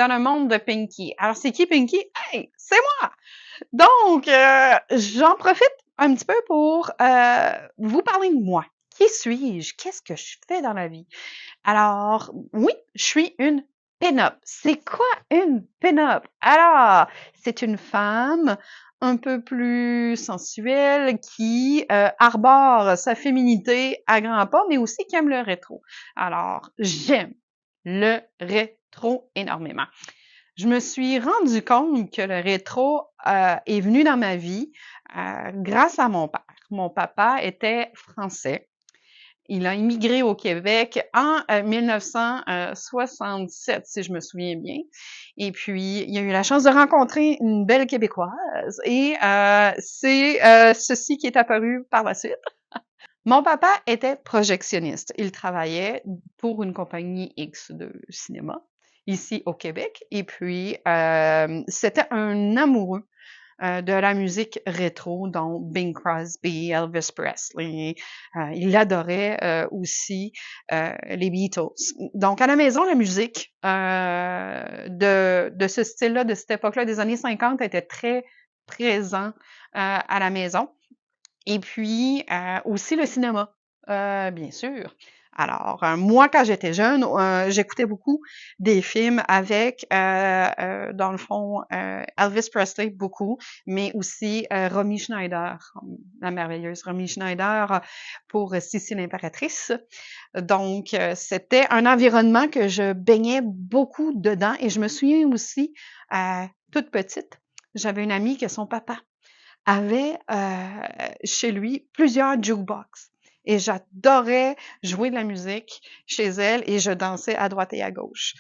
dans le monde de Pinky. Alors, c'est qui Pinky? Hey, c'est moi! Donc, j'en profite un petit peu pour vous parler de moi. Qui suis-je? Qu'est-ce que je fais dans la vie? Alors, oui, je suis une pin-up. C'est quoi une pin-up? Alors, c'est une femme un peu plus sensuelle qui arbore sa féminité à grands pas, mais aussi qui aime le rétro. Alors, j'aime le rétro énormément. Je me suis rendu compte que le rétro est venu dans ma vie grâce à mon père. Mon papa était français. Il a immigré au Québec en 1967, si je me souviens bien. Et puis, il a eu la chance de rencontrer une belle Québécoise. Et c'est ceci qui est apparu par la suite. Mon papa était projectionniste. Il travaillait pour une compagnie X de cinéma ici au Québec. Et puis, c'était un amoureux de la musique rétro, dont Bing Crosby, Elvis Presley. Il adorait aussi les Beatles. Donc, à la maison, la musique de ce style-là, de cette époque-là, des années 50, était très présent à la maison. Et puis, aussi le cinéma, bien sûr. Alors, moi, quand j'étais jeune, j'écoutais beaucoup des films avec, dans le fond, Elvis Presley, beaucoup, mais aussi Romy Schneider, la merveilleuse Romy Schneider pour Sissi l'impératrice. Donc, c'était un environnement que je baignais beaucoup dedans et je me souviens aussi, toute petite, j'avais une amie que son papa avait chez lui plusieurs jukebox. Et j'adorais jouer de la musique chez elle et je dansais à droite et à gauche.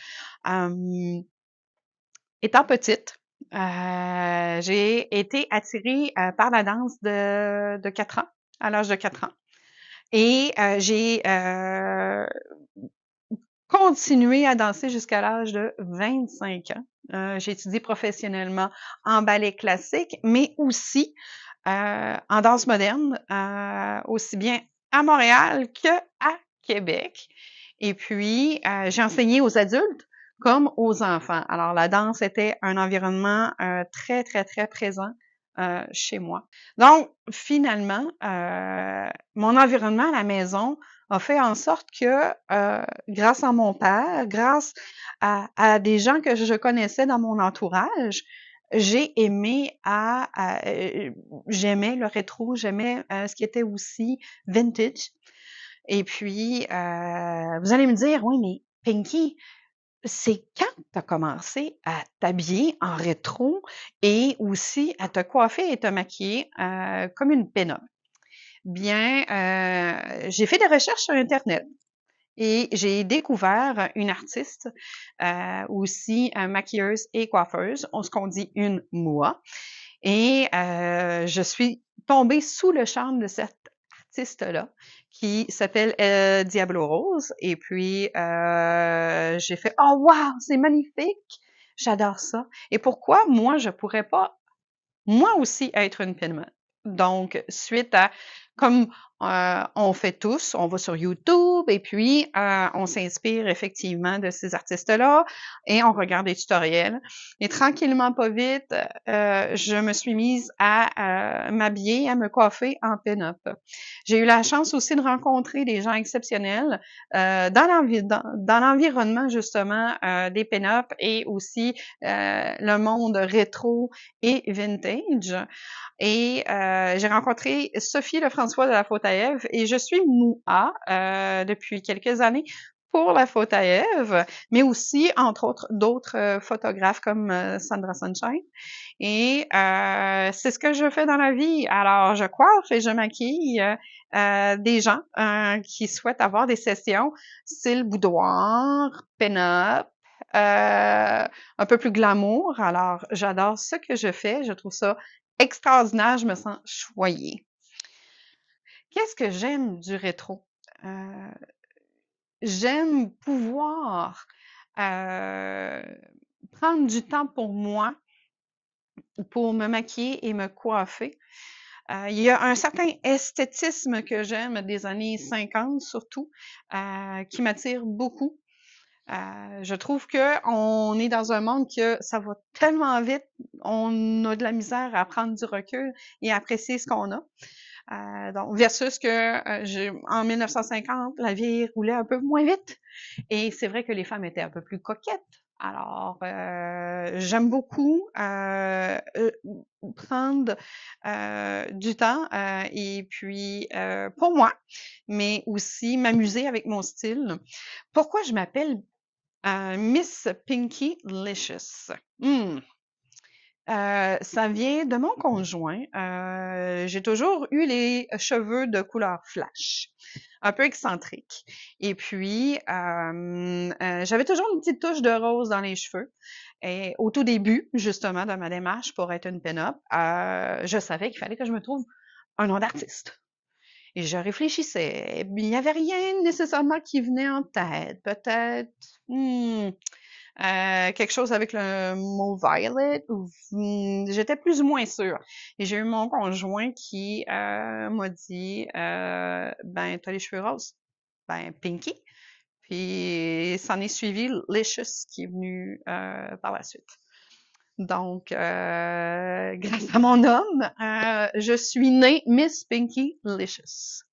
Étant petite, j'ai été attirée par la danse de 4 ans, à l'âge de 4 ans. Et j'ai continué à danser jusqu'à l'âge de 25 ans. J'ai étudié professionnellement en ballet classique, mais aussi en danse moderne, aussi bien à Montréal qu'à Québec. Et puis, j'ai enseigné aux adultes comme aux enfants. Alors, la danse était un environnement très, très, très présent chez moi. Donc, finalement, mon environnement à la maison a fait en sorte que, grâce à mon père, grâce à des gens que je connaissais dans mon entourage, j'ai aimé j'aimais le rétro, j'aimais ce qui était aussi vintage. Et puis, vous allez me dire, oui, mais Pinky, c'est quand tu as commencé à t'habiller en rétro et aussi à te coiffer et te maquiller comme une pin-up? Bien, j'ai fait des recherches sur Internet. Et j'ai découvert une artiste, aussi maquilleuse et coiffeuse, ce qu'on dit une moi. Et je suis tombée sous le charme de cette artiste-là qui s'appelle Diablo Rose. Et puis j'ai fait oh wow, c'est magnifique, j'adore ça. Et pourquoi moi je pourrais pas moi aussi être une pin-up? Donc suite à comme on fait tous, on va sur YouTube et puis on s'inspire effectivement de ces artistes-là et on regarde des tutoriels. Et tranquillement, pas vite, je me suis mise à m'habiller, à me coiffer en pin-up. J'ai eu la chance aussi de rencontrer des gens exceptionnels dans l'environnement justement des pin-up et aussi le monde rétro et vintage. Et j'ai rencontré Sophie Lefrançois de la Faute à Ève et je suis MOUA depuis quelques années pour la Faute à Ève, mais aussi, entre autres, d'autres photographes comme Sandra Sunshine. Et c'est ce que je fais dans la vie. Alors, je coiffe et je maquille des gens qui souhaitent avoir des sessions style boudoir, pin-up, un peu plus glamour. Alors, j'adore ce que je fais. Je trouve ça extraordinaire. Je me sens choyée. Qu'est-ce que j'aime du rétro? J'aime pouvoir prendre du temps pour moi, pour me maquiller et me coiffer. Il y a un certain esthétisme que j'aime des années 50 surtout, qui m'attire beaucoup. Je trouve qu'on est dans un monde que ça va tellement vite, on a de la misère à prendre du recul et à apprécier ce qu'on a. Donc versus que, en 1950, la vie roulait un peu moins vite et c'est vrai que les femmes étaient un peu plus coquettes. Alors, j'aime beaucoup, prendre, du temps, et puis, pour moi, mais aussi m'amuser avec mon style. Pourquoi je m'appelle Miss Pinky Licious. Ça vient de mon conjoint. J'ai toujours eu les cheveux de couleur flash, un peu excentriques. Et puis, j'avais toujours une petite touche de rose dans les cheveux. Et au tout début, justement, de ma démarche pour être une pin-up, je savais qu'il fallait que je me trouve un nom d'artiste. Et je réfléchissais. Il n'y avait rien nécessairement qui venait en tête. Peut-être, quelque chose avec le mot violet ou j'étais plus ou moins sûre. Et j'ai eu mon conjoint qui m'a dit ben t'as les cheveux roses, ben Pinky. Puis s'en est suivi Licious qui est venu par la suite. Donc, grâce à mon homme, je suis née Miss Pinky Licious.